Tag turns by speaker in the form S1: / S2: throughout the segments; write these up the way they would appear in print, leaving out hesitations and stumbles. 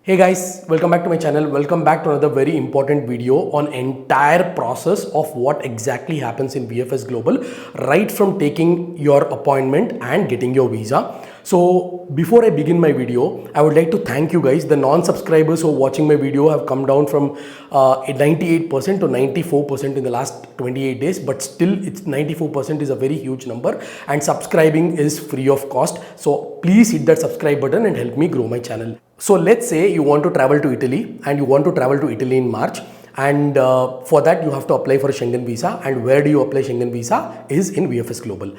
S1: Hey guys, welcome back to my channel. Welcome back to another very important video on entire process of what exactly happens in VFS Global, right from taking your appointment and getting your visa. So before I begin my video, I would like to thank you guys. The non-subscribers who are watching my video have come down from 98% to 94% in the last 28 days, but still it's 94% is a very huge number, and subscribing is free of cost. So please hit that subscribe button and help me grow my channel. So let's say you want to travel to Italy and you want to travel to Italy in March, and for that you have to apply for a Schengen visa. And where do you apply Schengen visa is in VFS Global.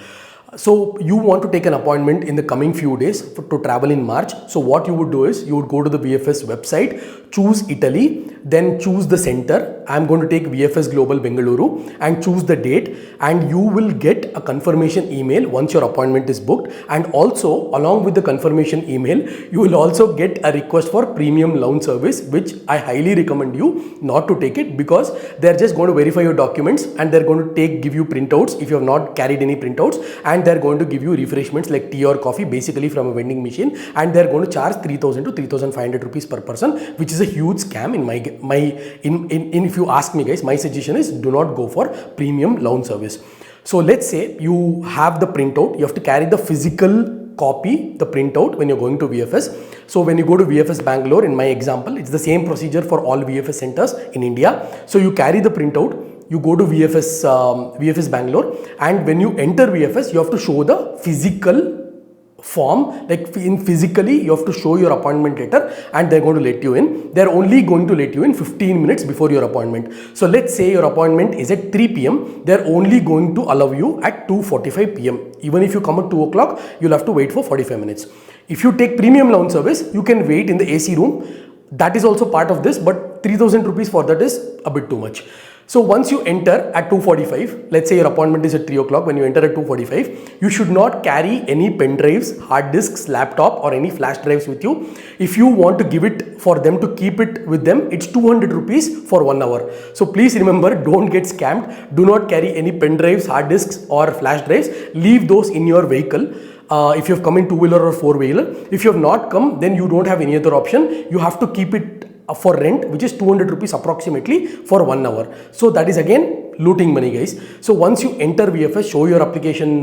S1: So you want to take an appointment in the coming few days to travel in March. So what you would do is you would go to the VFS website, choose Italy, then choose the center. I'm going to take VFS Global Bengaluru and choose the date, and you will get a confirmation email once your appointment is booked. And also along with the confirmation email, you will also get a request for premium lounge service, which I highly recommend you not to take it, because they're just going to verify your documents and they're going to give you printouts if you have not carried any printouts, and they're going to give you refreshments like tea or coffee basically from a vending machine, and they're going to charge 3,000 to 3,500 rupees per person, which is a huge scam in if you ask me guys. My suggestion is do not go for premium lounge service. So let's say you have the printout, you have to carry the physical copy, the printout, when you're going to VFS. So when you go to VFS Bangalore, in my example, it's the same procedure for all VFS centers in India. So you carry the printout, you go to VFS Bangalore, and when you enter VFS, you have to show the physical form, like physically you have to show your appointment letter, and they're going to let you in. They're only going to let you in 15 minutes before your appointment. So let's say your appointment is at 3 p.m. They're only going to allow you at 2:45 p.m. Even if you come at 2 o'clock, you'll have to wait for 45 minutes. If you take premium lounge service, you can wait in the AC room. That is also part of this, but 3,000 rupees for that is a bit too much. So once you enter at 2:45, let's say your appointment is at 3 o'clock, when you enter at 2:45, you should not carry any pen drives, hard disks, laptop or any flash drives with you. If you want to give it for them to keep it with them, it's 200 rupees for 1 hour. So please remember, don't get scammed. Do not carry any pen drives, hard disks or flash drives. Leave those in your vehicle. If you have come in two-wheeler or four-wheeler. If you have not come, then you don't have any other option. You have to keep it for rent, which is 200 rupees approximately for 1 hour. So that is again looting money, guys. So once you enter VFS, show your application,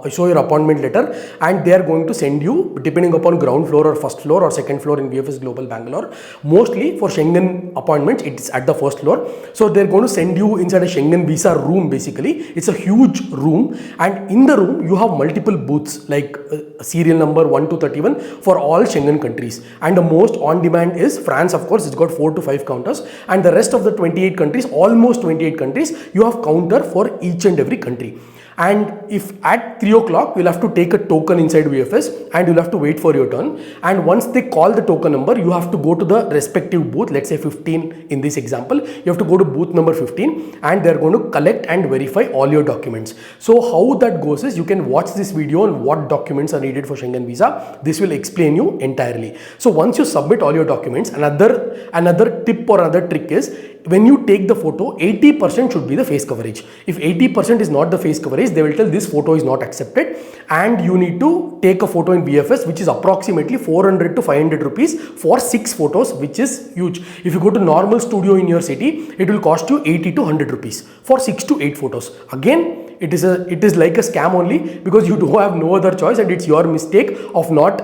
S1: show your appointment letter, and they are going to send you, depending upon ground floor or first floor or second floor in VFS Global Bangalore. Mostly for Schengen appointments, it's at the first floor. So they're going to send you inside a Schengen visa room. Basically, it's a huge room, and in the room you have multiple booths like serial number 1 to 31 for all Schengen countries. And the most on demand is France, of course. It's got 4 to 5 counters, and the rest of the 28 countries, almost 28 countries, you have counter for each and every country. And if at 3 o'clock, you'll have to take a token inside VFS and you'll have to wait for your turn. And once they call the token number, you have to go to the respective booth. Let's say 15 in this example, you have to go to booth number 15, and they're going to collect and verify all your documents. So how that goes is, you can watch this video on what documents are needed for Schengen visa. This will explain you entirely. So once you submit all your documents, another tip or another trick is, when you take the photo, 80% should be the face coverage. If 80% is not the face coverage, they will tell this photo is not accepted, and you need to take a photo in VFS, which is approximately 400 to 500 rupees for 6 photos, which is huge. If you go to normal studio in your city, it will cost you 80 to 100 rupees for 6 to 8 photos. Again, it is like a scam only, because you do have no other choice, and it's your mistake of not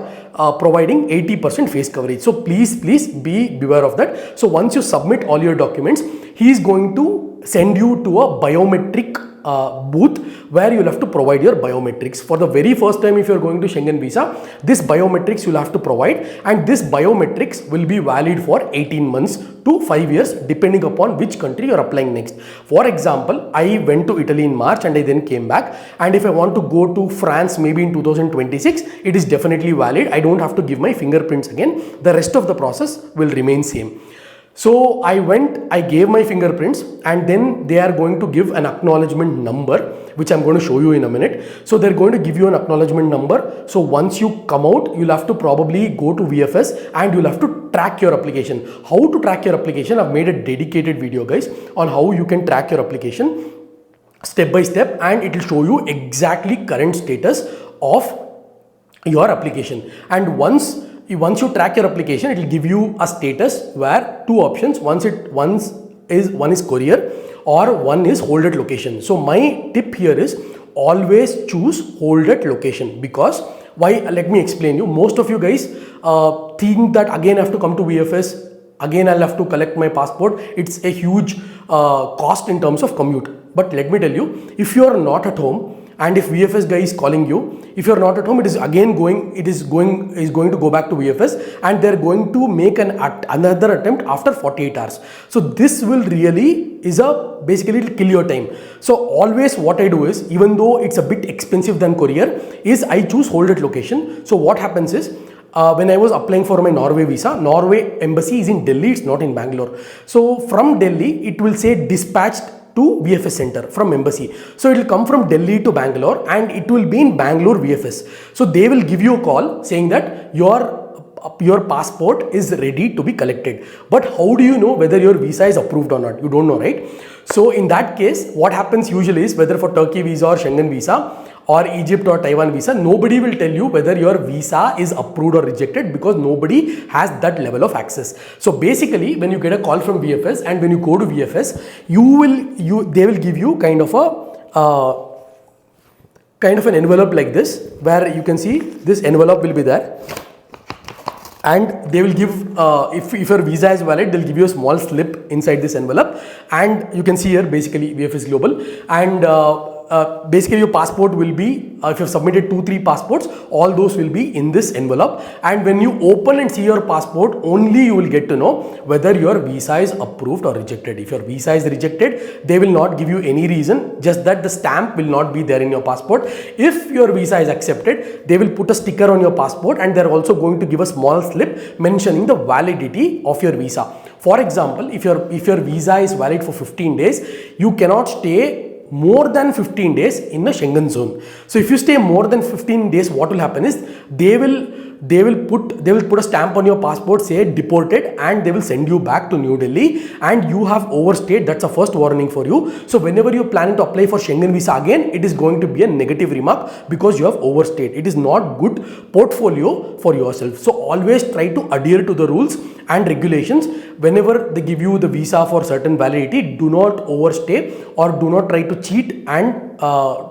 S1: providing 80% face coverage. So please beware of that. So once you submit all your documents, he is going to send you to a biometric booth where you'll have to provide your biometrics. For the very first time, if you're going to Schengen visa, this biometrics you'll have to provide, and this biometrics will be valid for 18 months to 5 years, depending upon which country you're applying next. For example, I went to Italy in March and I then came back, and if I want to go to France maybe in 2026, it is definitely valid. I don't have to give my fingerprints again. The rest of the process will remain same. So I went, I gave my fingerprints, and then they are going to give an acknowledgement number, which I'm going to show you in a minute. So they're going to give you an acknowledgement number. So once you come out, you'll have to probably go to VFS and you'll have to track your application. How to track your application? I've made a dedicated video, guys, on how you can track your application step by step, and it will show you exactly current status of your application. And once once you track your application, it will give you a status where two options. One is courier or one is hold at location. So my tip here is always choose hold at location. Because why? Let me explain you. Most of you guys think that again I have to come to VFS, again I'll have to collect my passport. It's a huge cost in terms of commute. But let me tell you, if you are not at home and if VFS guy is calling you, if you are not at home, it is going to go back to VFS and they are going to make another attempt after 48 hours. So this will really basically it'll kill your time. So always what I do is, even though it's a bit expensive than courier, is I choose hold at location. So what happens is, when I was applying for my Norway visa, Norway embassy is in Delhi, it's not in Bangalore. So from Delhi, it will say dispatched to VFS center from embassy. So it will come from Delhi to Bangalore and it will be in Bangalore VFS. So they will give you a call saying that your passport is ready to be collected. But how do you know whether your visa is approved or not? You don't know, right? So in that case, what happens usually is, whether for Turkey visa or Schengen visa or Egypt or Taiwan visa, nobody will tell you whether your visa is approved or rejected, because nobody has that level of access. So basically, when you get a call from VFS and when you go to VFS, they will give you kind of an envelope like this, where you can see this envelope will be there. And they will give, if your visa is valid, they'll give you a small slip inside this envelope. And you can see here basically VFS Global. And basically your passport will be, if you've submitted 2-3 passports, all those will be in this envelope. And when you open and see your passport, only you will get to know whether your visa is approved or rejected. If your visa is rejected, they will not give you any reason, just that the stamp will not be there in your passport. If your visa is accepted, they will put a sticker on your passport and they're also going to give a small slip mentioning the validity of your visa. For example, if your visa is valid for 15 days, you cannot stay more than 15 days in a Schengen zone. So if you stay more than 15 days, what will happen is they will put a stamp on your passport, say deported, and they will send you back to New Delhi, and you have overstayed. That's a first warning for you. So whenever you plan to apply for Schengen visa again, it is going to be a negative remark because you have overstayed. It is not good portfolio for yourself. So always try to adhere to the rules and regulations. Whenever they give you the visa for certain validity, do not overstay or do not try to cheat and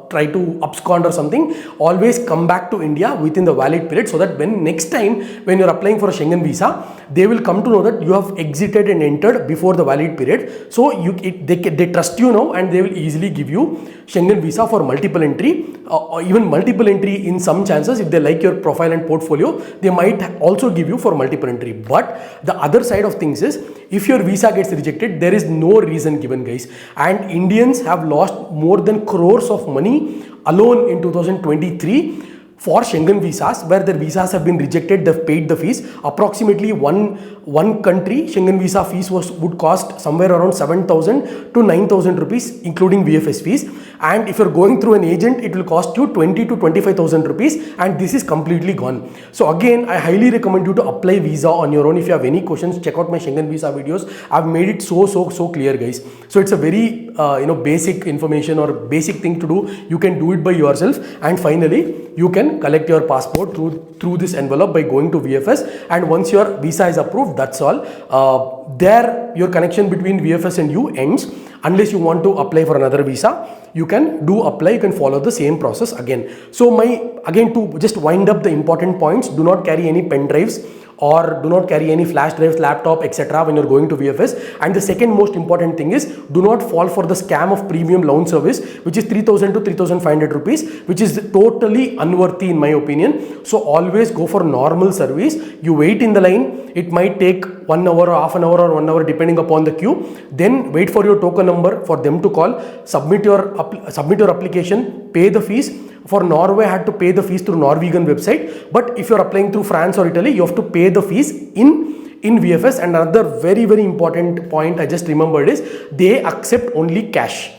S1: try to abscond or something. Always come back to India within the valid period, so that when next time when you're applying for a Schengen visa, they will come to know that you have exited and entered before the valid period. So they trust you now, and they will easily give you Schengen visa for multiple entry, or even multiple entry in some chances. If they like your profile and portfolio, they might also give you for multiple entry. But the other side of things is, if your visa gets rejected, there is no reason given, guys. And Indians have lost more than crores of money alone in 2023 for Schengen visas, where their visas have been rejected. They've paid the fees. Approximately one country Schengen visa fees would cost somewhere around 7,000 to 9,000 rupees, including VFS fees. And if you're going through an agent, it will cost you 20 to 25,000 rupees, and this is completely gone. So again, I highly recommend you to apply visa on your own. If you have any questions, check out my Schengen visa videos. I've made it so clear, guys. So it's a very basic information or basic thing to do. You can do it by yourself. And finally, you can collect your passport through this envelope by going to VFS. And once your visa is approved, that's all. Your connection between VFS and you ends. Unless you want to apply for another visa, you can apply, you can follow the same process again. So again, to just wind up the important points, do not carry any pen drives or do not carry any flash drives, laptop, etc. when you're going to VFS. And the second most important thing is, do not fall for the scam of premium lounge service, which is 3,000 to 3,500 rupees, which is totally unworthy in my opinion. So always go for normal service. You wait in the line. It might take 1 hour or half an hour or 1 hour depending upon the queue. Then wait for your token number for them to call, submit your application, pay the fees. For Norway, I had to pay the fees through Norwegian website. But if you're applying through France or Italy, you have to pay the fees in VFS. And another very important point I just remembered is, they accept only cash,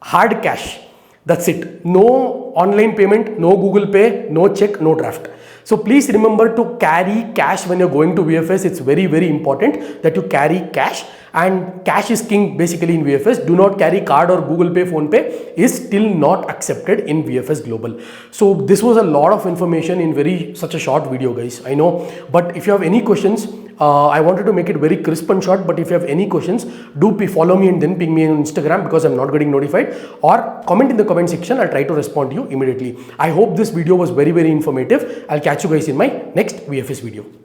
S1: hard cash. That's it. No online payment, no Google Pay, no check, no draft. So please remember to carry cash when you're going to VFS. It's very important that you carry cash. and cash is king basically in VFS. Do not carry card or Google Pay, Phone Pay is still not accepted in VFS Global. So this was a lot of information in such a short video, guys, I know, but if you have any questions, I wanted to make it very crisp and short, but if you have any questions, do follow me and then ping me on Instagram because I'm not getting notified, or comment in the comment section. I'll try to respond to you immediately. I hope this video was very informative. I'll catch you guys in my next VFS video.